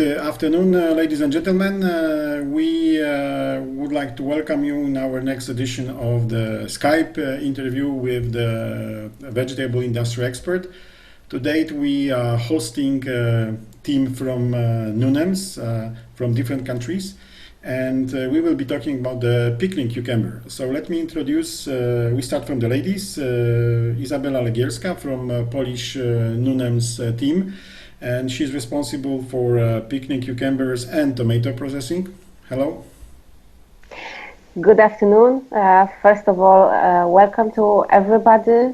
Good afternoon, ladies and gentlemen. We would like to welcome you in our next edition of the Skype interview with the vegetable industry expert. To date, we are hosting a team from Nunems, from different countries, and we will be talking about the pickling cucumber. So let me introduce, we start from the ladies, Izabela Lagierska from Polish Nunems team. And she's responsible for pickling cucumbers and tomato processing. Hello. Good afternoon. First of all, welcome to everybody.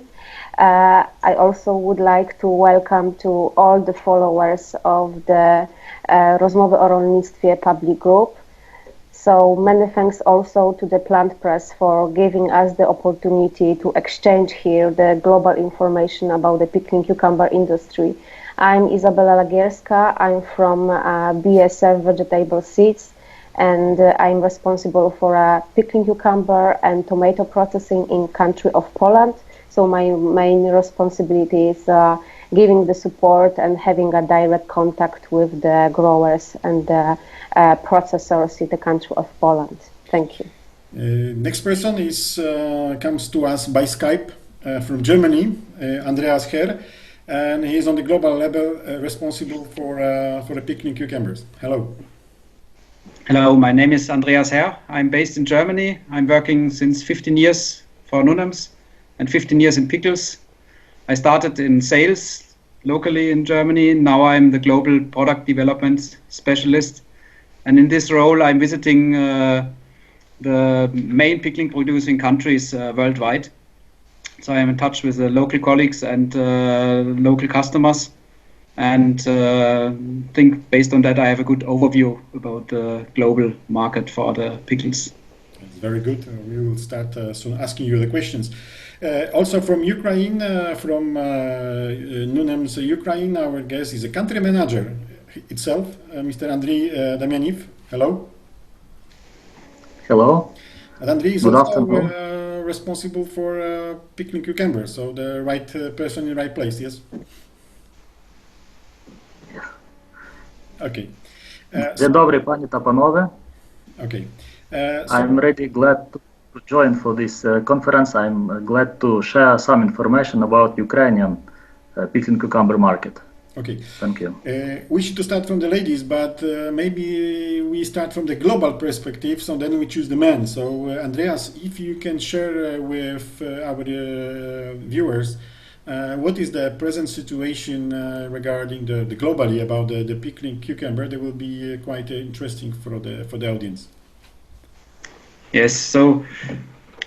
I also would like to welcome to all the followers of the Rozmowy o Rolnictwie public group. So many thanks also to the Plantpress for giving us the opportunity to exchange here the global information about the pickling cucumber industry. I'm Izabela Lagierska. I'm from BASF Vegetable Seeds, and I'm responsible for pickling cucumber and tomato processing in country of Poland. So my main responsibility is giving the support and having a direct contact with the growers and the processors in the country of Poland. Thank you. Next person is comes to us by Skype from Germany, Andreas Herr. And he is on the global level responsible for the pickling cucumbers. Hello. Hello, my name is Andreas Herr. I'm based in Germany. I'm working since 15 years for Nunems and 15 years in pickles. I started in sales locally in Germany. Now I'm the global product development specialist. And in this role, I'm visiting the main pickling producing countries worldwide. So I am in touch with the local colleagues and local customers, and think based on that I have a good overview about the global market for the pickles. That's very good. We will start soon asking you the questions. Also from Ukraine, from Nunems Ukraine, our guest is a country manager itself, Mr. Andriey Demianiv. Hello. Hello. And Andriey is good also afternoon. Responsible for pickling cucumbers, so the right person in the right place, yes? Okay. Dzień dobry, panie ta panowie. Okay. I'm really glad to join for this conference. I'm glad to share some information about Ukrainian pickling cucumber market. Okay. Thank you. We should start from the ladies, but maybe we start from the global perspective, so then we choose the men. So, Andreas, if you can share with our viewers, what is the present situation regarding the globally about the pickling cucumber, that will be quite interesting for the audience. Yes, so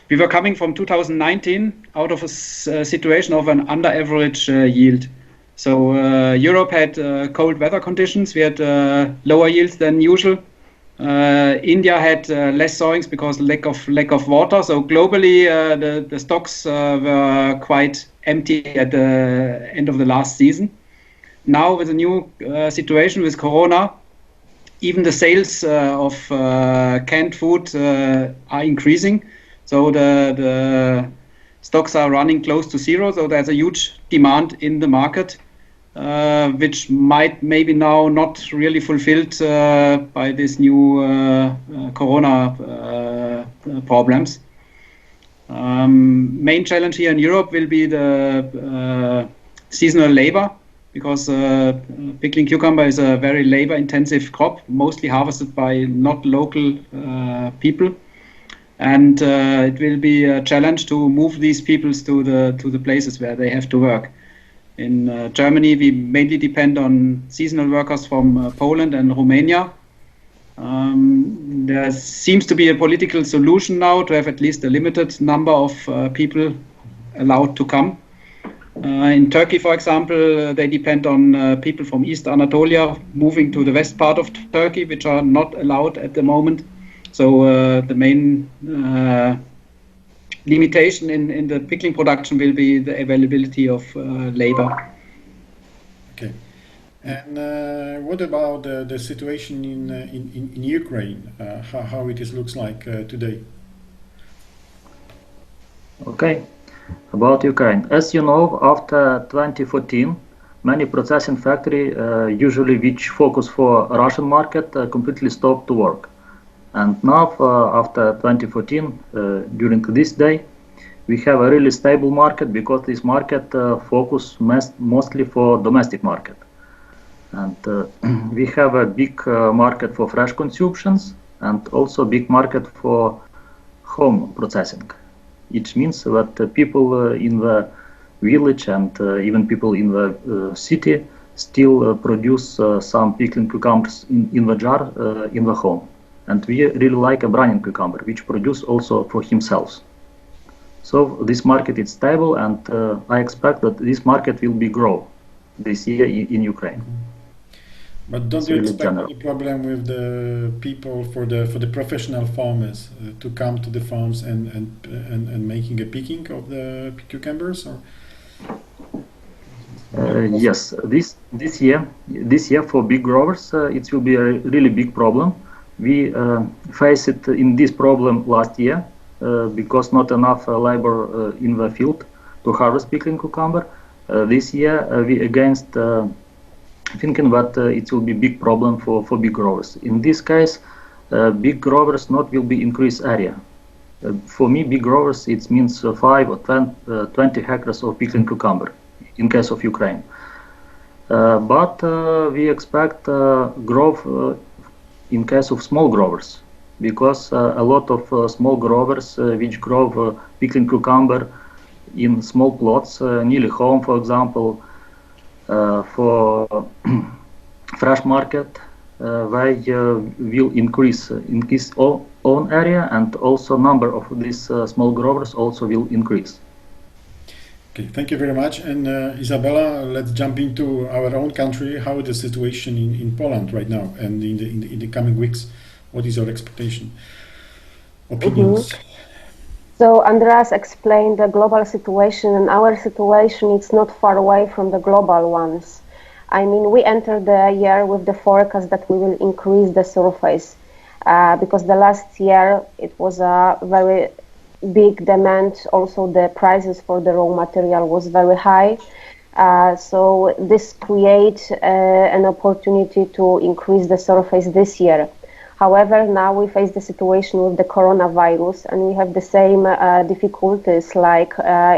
we were coming from 2019 out of a situation of an under-average yield. So Europe had cold weather conditions. We had lower yields than usual. India had less sowings because lack of water. So globally, the stocks were quite empty at the end of the last season. Now with the new situation with Corona, even the sales of canned food are increasing. So the stocks are running close to zero. So there's a huge demand in the market, which might maybe now not really fulfilled by this new Corona problems. Main challenge here in Europe will be the seasonal labor, because pickling cucumber is a very labor-intensive crop, mostly harvested by not local people, and it will be a challenge to move these peoples to the places where they have to work. In Germany, we mainly depend on seasonal workers from Poland and Romania. There seems to be a political solution now to have at least a limited number of people allowed to come. In Turkey, for example, they depend on people from East Anatolia moving to the west part of Turkey, which are not allowed at the moment. So the main limitation in the pickling production will be the availability of labor. Okay. And what about the situation in Ukraine? How it looks like today? Okay. About Ukraine. As you know, after 2014, many processing factory, usually which focus for Russian market, completely stopped to work. And now, after 2014, during this day, we have a really stable market because this market focus mostly for domestic market. And we have a big market for fresh consumptions and also big market for home processing. It means that people in the village and even people in the city still produce some pickling cucumbers in the jar in the home. And we really like a browning cucumber, which produce also for himself. So this market is stable, and I expect that this market will be grow this year in Ukraine. But don't you expect any problem with the people for the professional farmers to come to the farms and making a picking of the cucumbers? Or? Yes, this year for big growers it will be a really big problem. We faced it in this problem last year because not enough labor in the field to harvest pickling cucumber. This year we against thinking that it will be big problem for big growers. In this case, big growers not will be increased area. For me, big growers it means 5 or 20 hectares of pickling cucumber in case of Ukraine. But we expect growth in case of small growers, because a lot of small growers which grow pickling cucumber in small plots nearly home, for example, for fresh market, they will increase own area, and also number of these small growers also will increase. Okay, thank you very much. And Izabela, let's jump into our own country. How is the situation in Poland right now and in the coming weeks? What is your expectation, opinions? So Andreas explained the global situation, and our situation is not far away from the global ones. I mean, we entered the year with the forecast that we will increase the surface because the last year it was a very big demand. Also, the prices for the raw material was very high. So this creates an opportunity to increase the surface this year. However, now we face the situation with the coronavirus, and we have the same difficulties like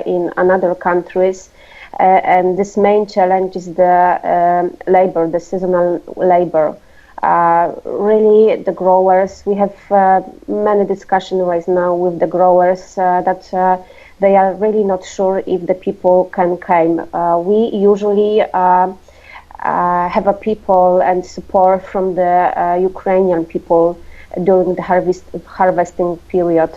in other countries. And this main challenge is the labor, the seasonal labor. Really, the growers, we have many discussions right now with the growers that they are really not sure if the people can come. We usually have a people and support from the Ukrainian people during the harvesting period.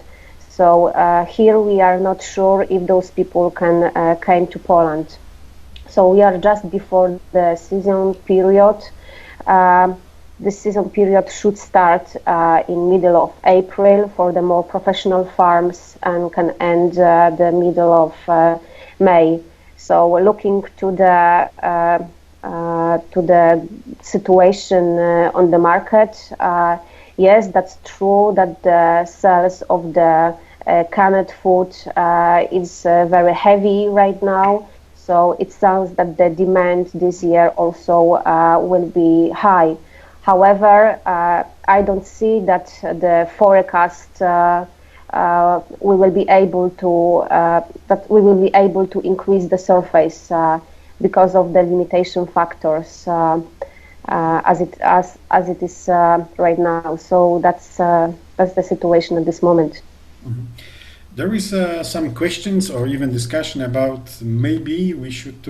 So here we are not sure if those people can come to Poland. So we are just before the season period. This season period should start in middle of April for the more professional farms and can end the middle of May. So looking to the situation on the market, yes, that's true that the sales of the canned food is very heavy right now. So it sounds that the demand this year also will be high. However, I don't see that the forecast we will be able to increase the surface because of the limitation factors as it is right now. So that's the situation at this moment. Mm-hmm. There is some questions or even discussion about maybe we should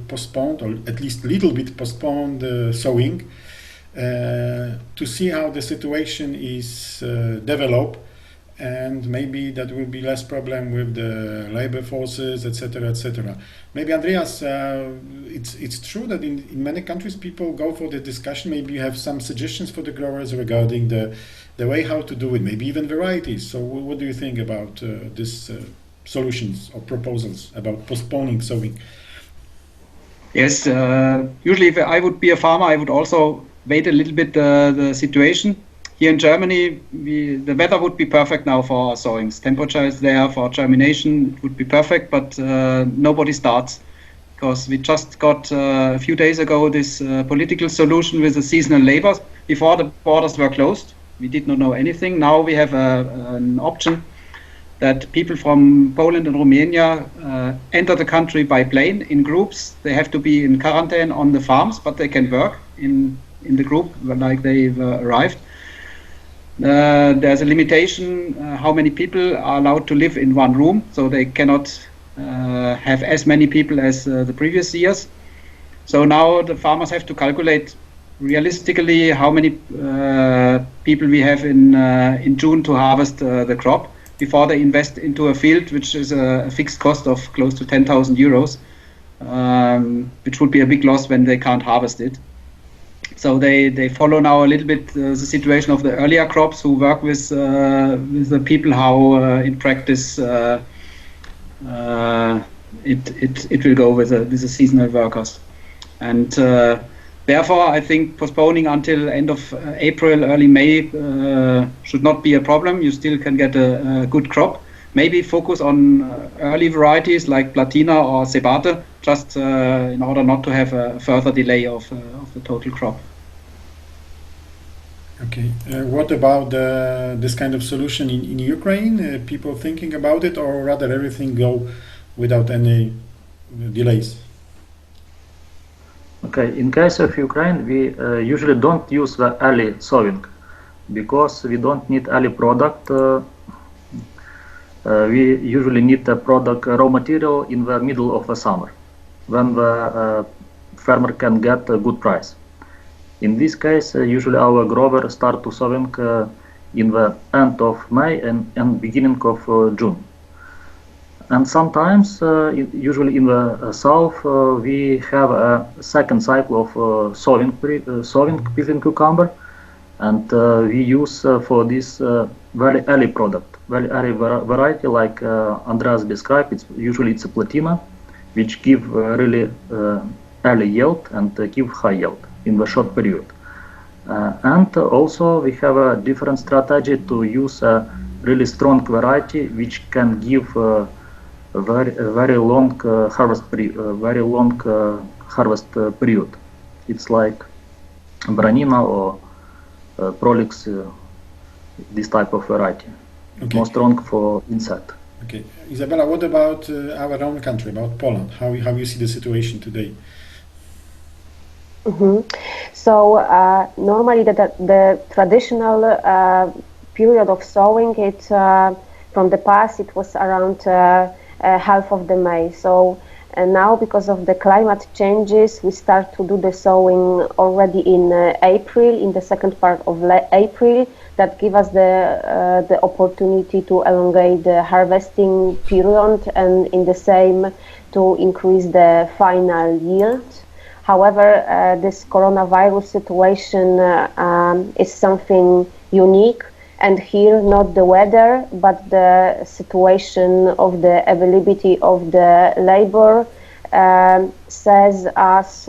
postpone, or at least a little bit postpone the sowing to see how the situation is developed, and maybe that will be less problem with the labor forces, etc., etc. Maybe Andreas, it's true that in many countries people go for the discussion. Maybe you have some suggestions for the growers regarding the way how to do it, maybe even varieties. So what do you think about these solutions or proposals about postponing sowing? Yes, usually if I would be a farmer, I would also wait a little bit the situation. Here in Germany, the weather would be perfect now for sowings. Temperature is there for germination, it would be perfect, but nobody starts. because we just got a few days ago this political solution with the seasonal labor. Before, the borders were closed. We did not know anything. Now we have an option that people from Poland and Romania enter the country by plane in groups. They have to be in quarantine on the farms, but they can work in the group like they've arrived. There's a limitation how many people are allowed to live in one room, so they cannot have as many people as the previous years. So now the farmers have to calculate realistically how many people we have in June to harvest the crop before they invest into a field which is a fixed cost of close to 10,000 euros, which would be a big loss when they can't harvest it. So they follow now a little bit the situation of the earlier crops who work with the people how in practice it will go with the seasonal workers. And therefore, I think postponing until end of April, early May should not be a problem. You still can get a good crop. Maybe focus on early varieties like Platina or Cebate, just in order not to have a further delay of the total crop. Okay. What about this kind of solution in Ukraine? People thinking about it, or rather everything go without any delays? Okay, in case of Ukraine, we usually don't use the early sowing because we don't need early product. We usually need the product raw material in the middle of the summer, when the farmer can get a good price. In this case, usually our grower start to sowing in the end of May and beginning of June. And sometimes, usually in the south, we have a second cycle of sowing pickling cucumber, and we use for this very early product, very early variety like Andreas described. Usually it's a Platina, which give really early yield and give high yield in the short period. And also we have a different strategy to use a really strong variety which can give very long harvest period. It's like Branina or Prolix, this type of variety. Okay. More strong for insect. Okay, Izabela, what about our own country, about Poland? How you see the situation today? Mm-hmm. So normally the traditional period of sowing, it from the past it was around half of the May. So now because of the climate changes, we start to do the sowing already in April, in the second part of April. That give us the opportunity to elongate the harvesting period and in the same to increase the final yield. However, this coronavirus situation is something unique, and here not the weather, but the situation of the availability of the labor says us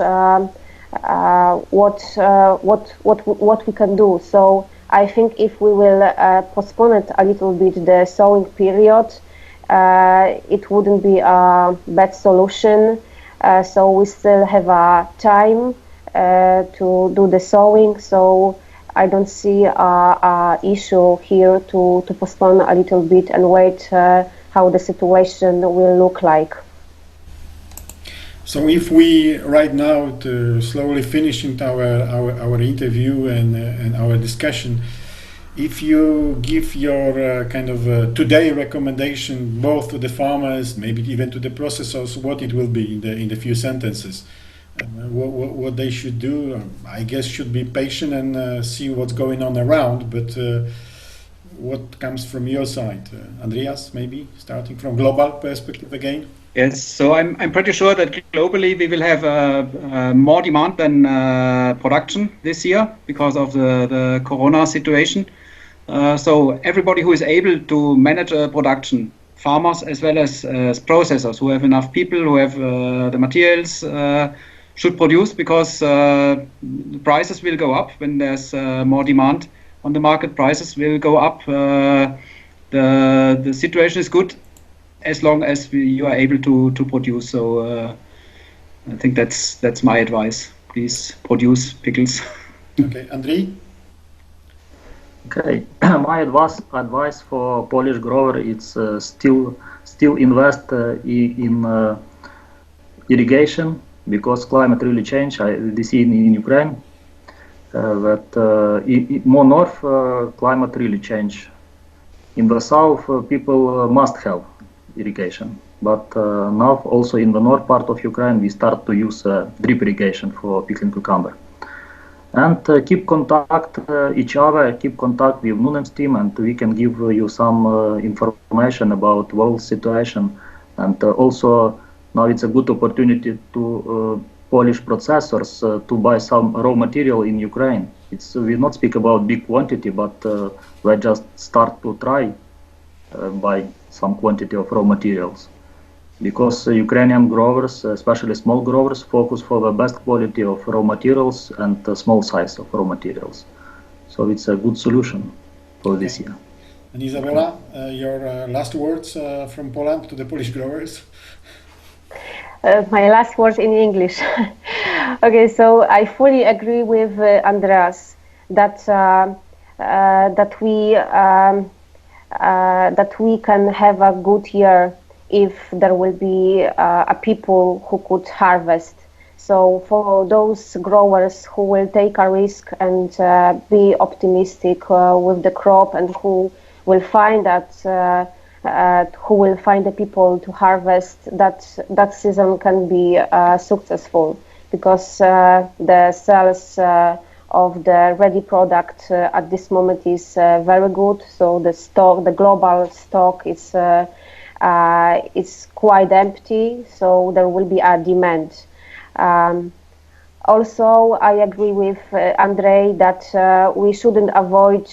what we can do. So I think if we will postpone it a little bit, the sowing period, it wouldn't be a bad solution. So we still have time to do the sowing. So I don't see a issue here to postpone a little bit and wait how the situation will look like. So if we right now to slowly finishing our interview and our discussion, if you give your kind of today recommendation both to the farmers, maybe even to the processors, what it will be in the few sentences, what they should do, I guess should be patient and see what's going on around. But what comes from your side, Andreas? Maybe starting from global perspective again. Yes, so I'm pretty sure that globally we will have more demand than production this year because of the Corona situation. So everybody who is able to manage production, farmers as well as processors who have enough people, who have the materials, should produce because the prices will go up when there's more demand on the market. Prices will go up. The situation is good as long as you are able to produce. So I think that's my advice. Please produce pickles. Okay, Andriy? Okay, my advice for Polish grower is still invest in irrigation, because climate really changed. We see in Ukraine that more north climate really changed. In the south, people must have irrigation, but now also in the north part of Ukraine we start to use drip irrigation for pickling cucumber. And keep contact each other, keep contact with Nunen's team, and we can give you some information about world situation. And also now it's a good opportunity to Polish processors to buy some raw material in Ukraine. We not speak about big quantity, but we just start to try buy some quantity of raw materials. Because Ukrainian growers, especially small growers, focus for the best quality of raw materials and the small size of raw materials. So it's a good solution for this year. And Izabela, your last words from Poland to the Polish growers? My last words in English. Okay, so I fully agree with Andreas that we can have a good year if there will be a people who could harvest. So for those growers who will take a risk and be optimistic with the crop, and who will find the people to harvest, that season can be successful, because the sales of the ready product at this moment is very good. So the global stock is quite empty, so there will be a demand. Also, I agree with Andrei that we shouldn't avoid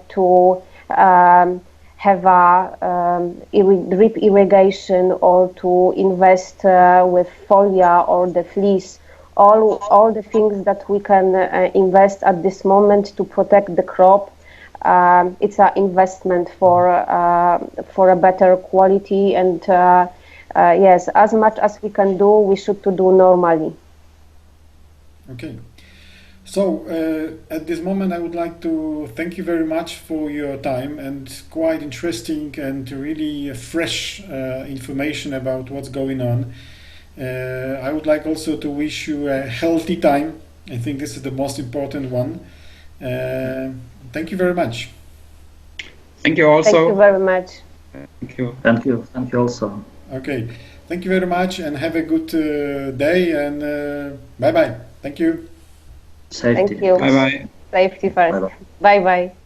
to have a drip irrigation, or to invest with foliar or the fleece. All the things that we can invest at this moment to protect the crop. It's an investment for a better quality, and yes, as much as we can do, we should to do normally. Okay. So at this moment I would like to thank you very much for your time and quite interesting and really fresh information about what's going on. I would like also to wish you a healthy time. I think this is the most important one. Thank you very much. Thank you also. Thank you very much. Thank you. Thank you. Thank you also. Okay. Thank you very much and have a good day, and bye-bye. Thank you. Safety. Thank you. Bye-bye. Safety first. Bye-bye. Bye-bye.